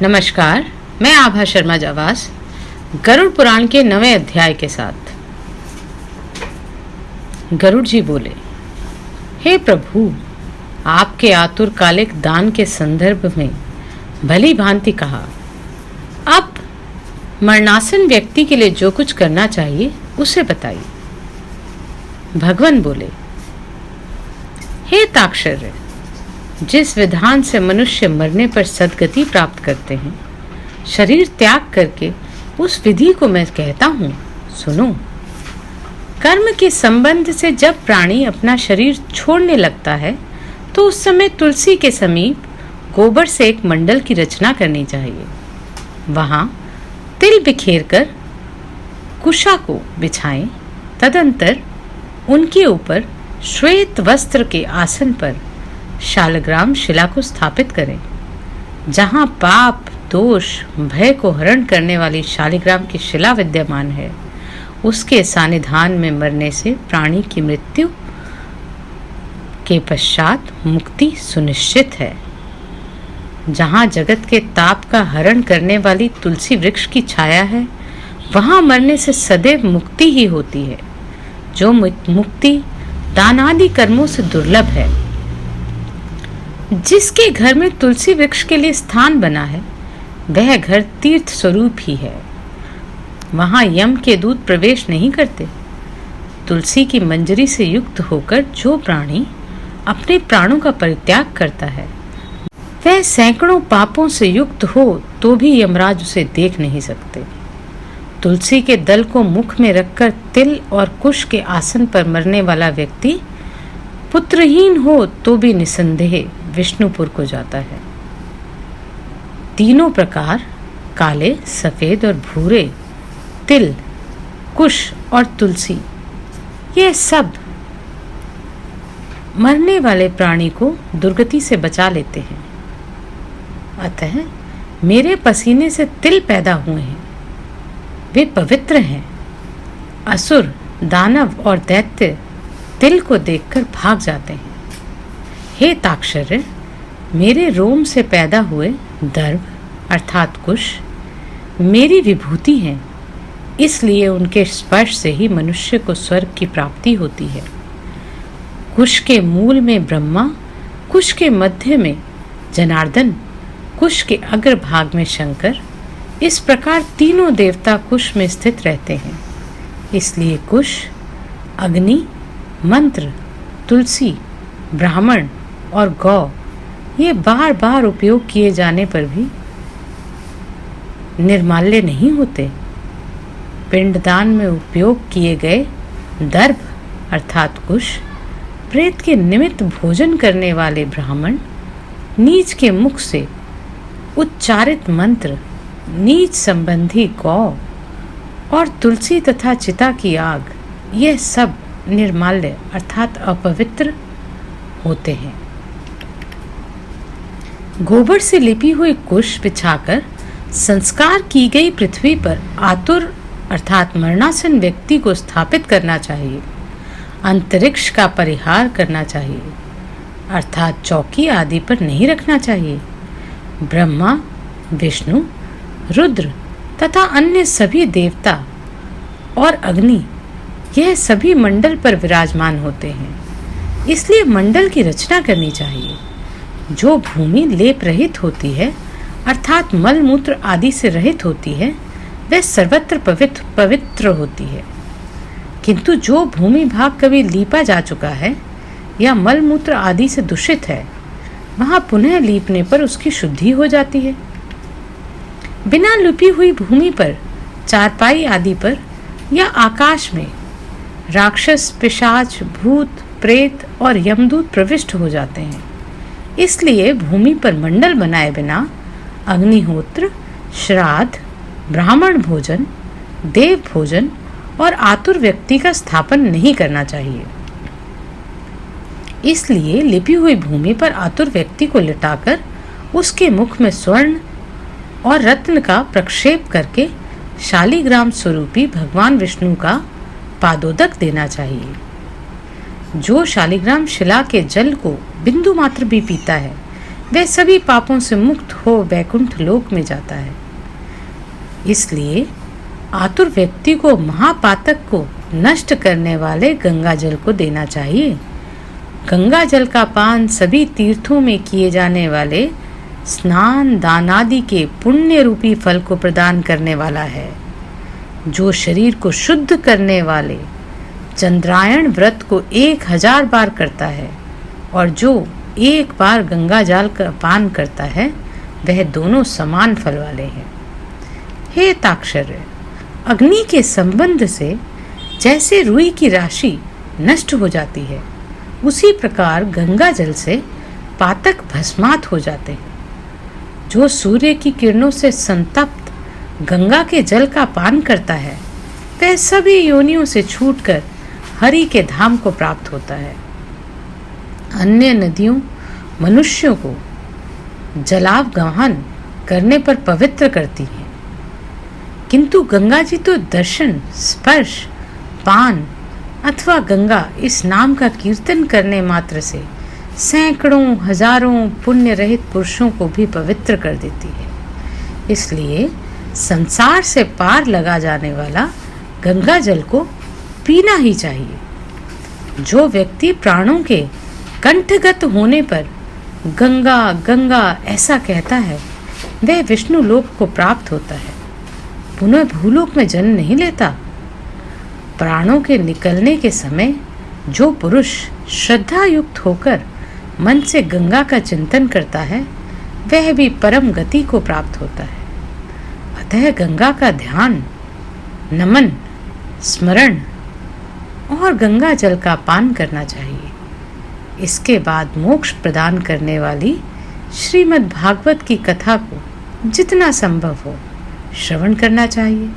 नमस्कार, मैं आभा शर्मा जावास गरुड़ पुराण के 9वें अध्याय के साथ। गरुड़ जी बोले, हे प्रभु, आपके आतुर कालिक दान के संदर्भ में भली भांति कहा। अब मरणासन व्यक्ति के लिए जो कुछ करना चाहिए उसे बताइए। भगवान बोले, हे ताक्षर्य, जिस विधान से मनुष्य मरने पर सद्गति प्राप्त करते हैं, शरीर त्याग करके उस विधि को मैं कहता हूँ, सुनो। कर्म के संबंध से जब प्राणी अपना शरीर छोड़ने लगता है तो उस समय तुलसी के समीप गोबर से एक मंडल की रचना करनी चाहिए। वहां तिल बिखेर कर कुशा को बिछाएं। तदंतर उनके ऊपर श्वेत वस्त्र के आसन पर शालग्राम शिला को स्थापित करें। जहां पाप, दोष, भय को हरण करने वाली शालिग्राम की शिला विद्यमान है, उसके सानिध्यान में मरने से प्राणी की मृत्यु के पश्चात मुक्ति सुनिश्चित है। जहां जगत के ताप का हरण करने वाली तुलसी वृक्ष की छाया है, वहां मरने से सदैव मुक्ति ही होती है। जो मुक्ति दानादि कर्मों से दुर्लभ है। जिसके घर में तुलसी वृक्ष के लिए स्थान बना है, वह घर तीर्थ स्वरूप ही है। वहां यम के दूत प्रवेश नहीं करते। तुलसी की मंजरी से युक्त होकर जो प्राणी अपने प्राणों का परित्याग करता है, वह सैकड़ों पापों से युक्त हो तो भी यमराज उसे देख नहीं सकते। तुलसी के दल को मुख में रखकर तिल और कुश के आसन पर मरने वाला व्यक्ति पुत्रहीन हो तो भी निसंदेह विष्णुपुर को जाता है। तीनों प्रकार, काले, सफेद और भूरे, तिल, कुश और तुलसी, ये सब मरने वाले प्राणी को दुर्गति से बचा लेते हैं। अतः मेरे पसीने से तिल पैदा हुए हैं, वे पवित्र हैं। असुर, दानव और दैत्य तिल को देखकर भाग जाते हैं। हे ताक्षर्य, मेरे रोम से पैदा हुए दर्भ अर्थात कुश मेरी विभूति हैं, इसलिए उनके स्पर्श से ही मनुष्य को स्वर्ग की प्राप्ति होती है। कुश के मूल में ब्रह्मा, कुश के मध्य में जनार्दन, कुश के अग्रभाग में शंकर, इस प्रकार तीनों देवता कुश में स्थित रहते हैं। इसलिए कुश, अग्नि, मंत्र, तुलसी, ब्राह्मण और गौ ये बार बार उपयोग किए जाने पर भी निर्माल्य नहीं होते। पिंडदान में उपयोग किए गए दर्भ अर्थात कुश, प्रेत के निमित्त भोजन करने वाले ब्राह्मण, नीच के मुख से उच्चारित मंत्र, नीच संबंधी गौ और तुलसी तथा चिता की आग, यह सब निर्माल्य अर्थात अपवित्र होते हैं। गोबर से लिपी हुई कुश बिछाकर संस्कार की गई पृथ्वी पर आतुर अर्थात मरणासन व्यक्ति को स्थापित करना चाहिए। अंतरिक्ष का परिहार करना चाहिए अर्थात चौकी आदि पर नहीं रखना चाहिए। ब्रह्मा, विष्णु, रुद्र तथा अन्य सभी देवता और अग्नि, यह सभी मंडल पर विराजमान होते हैं। इसलिए मंडल की रचना करनी चाहिए। जो भूमि लेप रहित होती है अर्थात मल मूत्र आदि से रहित होती है, वह सर्वत्र पवित्र होती है। किंतु जो भूमि भाग कभी लीपा जा चुका है या मल मूत्र आदि से दूषित है, वहां पुनः लीपने पर उसकी शुद्धि हो जाती है। बिना लिपी हुई भूमि पर, चारपाई आदि पर या आकाश में राक्षस, पिशाच, भूत, प्रेत और यमदूत प्रविष्ट हो जाते हैं। इसलिए भूमि पर मंडल बनाए बिना अग्निहोत्र, श्राद्ध, ब्राह्मण भोजन, देव भोजन और आतुर व्यक्ति का स्थापन नहीं करना चाहिए। इसलिए लिपी हुई भूमि पर आतुर व्यक्ति को लिटाकर उसके मुख में स्वर्ण और रत्न का प्रक्षेप करके शालिग्राम स्वरूपी भगवान विष्णु का पादोदक देना चाहिए। जो शालिग्राम शिला के जल को बिंदु मात्र भी पीता है वह सभी पापों से मुक्त हो वैकुंठ लोक में जाता है। इसलिए आतुर व्यक्ति को महापातक को नष्ट करने वाले गंगा जल को देना चाहिए। गंगा जल का पान सभी तीर्थों में किए जाने वाले स्नान दान आदि के पुण्य रूपी फल को प्रदान करने वाला है। जो शरीर को शुद्ध करने वाले चंद्रायण व्रत को 1000 बार करता है और जो एक बार गंगा जल का पान करता है, वह दोनों समान फल वाले हैं। हे ताक्षर्य, अग्नि के संबंध से जैसे रुई की राशि नष्ट हो जाती है, उसी प्रकार गंगा जल से पातक भस्मात हो जाते हैं। जो सूर्य की किरणों से संतप्त गंगा के जल का पान करता है, वह सभी योनियों से छूटकर हरि के धाम को प्राप्त होता है। अन्य नदियों मनुष्यों को जलावगमन करने पर पवित्र करती हैं, किंतु गंगा जी तो दर्शन, स्पर्श, पान अथवा गंगा इस नाम का कीर्तन करने मात्र से सैकड़ों हजारों पुण्य रहित पुरुषों को भी पवित्र कर देती है। इसलिए संसार से पार लगा जाने वाला गंगा जल को पीना ही चाहिए। जो व्यक्ति प्राणों के कंठगत होने पर गंगा गंगा ऐसा कहता है, वह विष्णु लोक को प्राप्त होता है, पुनः भूलोक में जन्म नहीं लेता। प्राणों के निकलने के समय जो पुरुष श्रद्धा युक्त होकर मन से गंगा का चिंतन करता है, वह भी परम गति को प्राप्त होता है। अतः गंगा का ध्यान, नमन, स्मरण और गंगा जल का पान करना चाहिए। इसके बाद मोक्ष प्रदान करने वाली श्रीमद् भागवत की कथा को जितना संभव हो श्रवण करना चाहिए।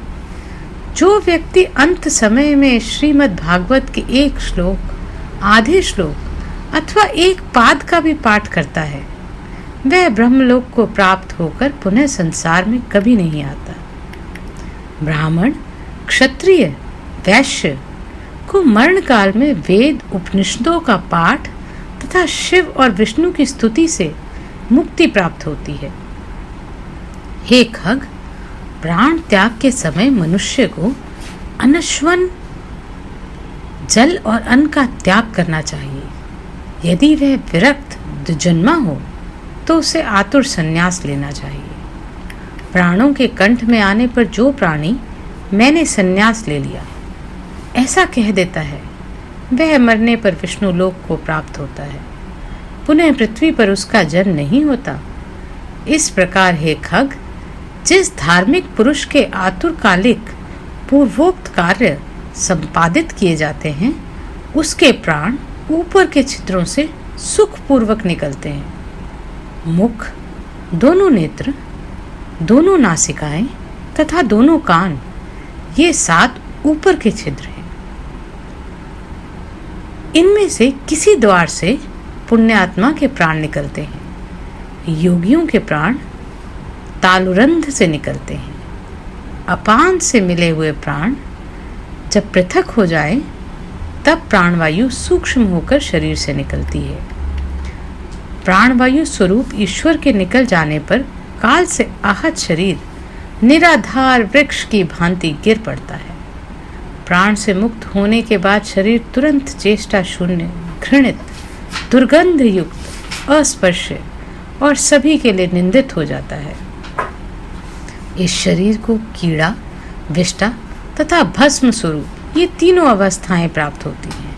जो व्यक्ति अंत समय में श्रीमद् भागवत के एक श्लोक, आधे श्लोक अथवा एक पाद का भी पाठ करता है, वह ब्रह्मलोक को प्राप्त होकर पुनः संसार में कभी नहीं आता। ब्राह्मण, क्षत्रिय, वैश्य को मरण काल में वेद उपनिषदों का पाठ तथा शिव और विष्णु की स्तुति से मुक्ति प्राप्त होती है। हे खग, प्राण त्याग के समय मनुष्य को अनश्वन जल और अन्न का त्याग करना चाहिए। यदि वह विरक्त दुर्जन्मा हो तो उसे आतुर संन्यास लेना चाहिए। प्राणों के कंठ में आने पर जो प्राणी मैंने संन्यास ले लिया ऐसा कह देता है, वह मरने पर विष्णु लोक को प्राप्त होता है, पुनः पृथ्वी पर उसका जन्म नहीं होता। इस प्रकार हे खग, जिस धार्मिक पुरुष के आतुरकालिक पूर्वोक्त कार्य संपादित किए जाते हैं, उसके प्राण ऊपर के छिद्रों से सुखपूर्वक निकलते हैं। मुख, दोनों नेत्र, दोनों नासिकाएं तथा दोनों कान, ये 7 ऊपर के छिद्र हैं। इनमें से किसी द्वार से पुण्यात्मा के प्राण निकलते हैं। योगियों के प्राण तालुरंध से निकलते हैं। अपान से मिले हुए प्राण जब पृथक हो जाए, तब प्राणवायु सूक्ष्म होकर शरीर से निकलती है। प्राणवायु स्वरूप ईश्वर के निकल जाने पर काल से आहत शरीर निराधार वृक्ष की भांति गिर पड़ता है। प्राण से मुक्त होने के बाद शरीर तुरंत चेष्टा शून्य, घृणित, दुर्गंध युक्त, अस्पर्श्य और सभी के लिए निंदित हो जाता है। इस शरीर को कीड़ा, विष्टा तथा भस्म स्वरूप ये तीनों अवस्थाएं प्राप्त होती हैं।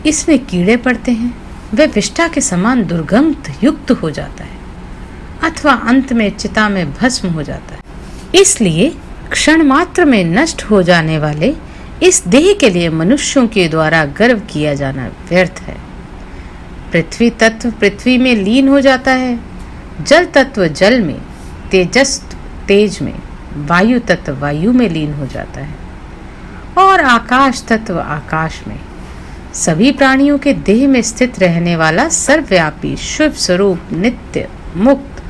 इसमें कीड़े पड़ते हैं, वह विष्टा के समान दुर्गंध युक्त हो जाता है अथवा अंत में चिता में भस्म हो जाता है। इसलिए क्षण मात्र में नष्ट हो जाने वाले इस देह के लिए मनुष्यों के द्वारा गर्व किया जाना व्यर्थ है। पृथ्वी तत्व पृथ्वी में लीन हो जाता है, जल तत्व जल में, तेजस तेज में, वायु तत्व वायु में लीन हो जाता है और आकाश तत्व आकाश में। सभी प्राणियों के देह में स्थित रहने वाला सर्वव्यापी शिव स्वरूप नित्य, मुक्त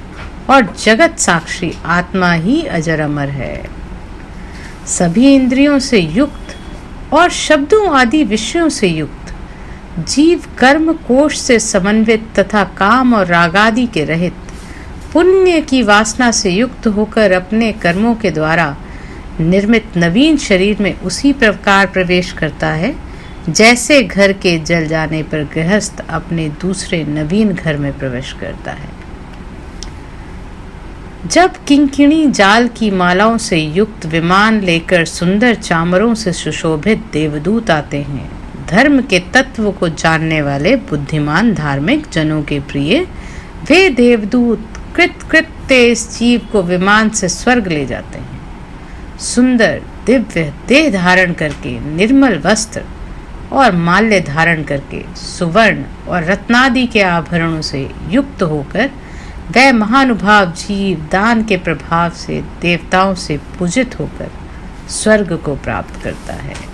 और जगत साक्षी आत्मा ही अजर अमर है। सभी इंद्रियों से युक्त और शब्दों आदि विषयों से युक्त जीव कर्म कोश से समन्वित तथा काम और रागादि के रहित पुण्य की वासना से युक्त होकर अपने कर्मों के द्वारा निर्मित नवीन शरीर में उसी प्रकार प्रवेश करता है जैसे घर के जल जाने पर गृहस्थ अपने दूसरे नवीन घर में प्रवेश करता है। जब किंकिणी जाल की मालाओं से युक्त विमान लेकर सुंदर चामरों से सुशोभित देवदूत आते हैं, धर्म के तत्व को जानने वाले बुद्धिमान धार्मिक जनों के प्रिय वे देवदूत कृत्य इस जीव को विमान से स्वर्ग ले जाते हैं। सुंदर दिव्य देह धारण करके, निर्मल वस्त्र और माल्य धारण करके, सुवर्ण और रत्नादि के आभरणों से युक्त होकर वह महानुभाव जीव दान के प्रभाव से देवताओं से पूजित होकर स्वर्ग को प्राप्त करता है।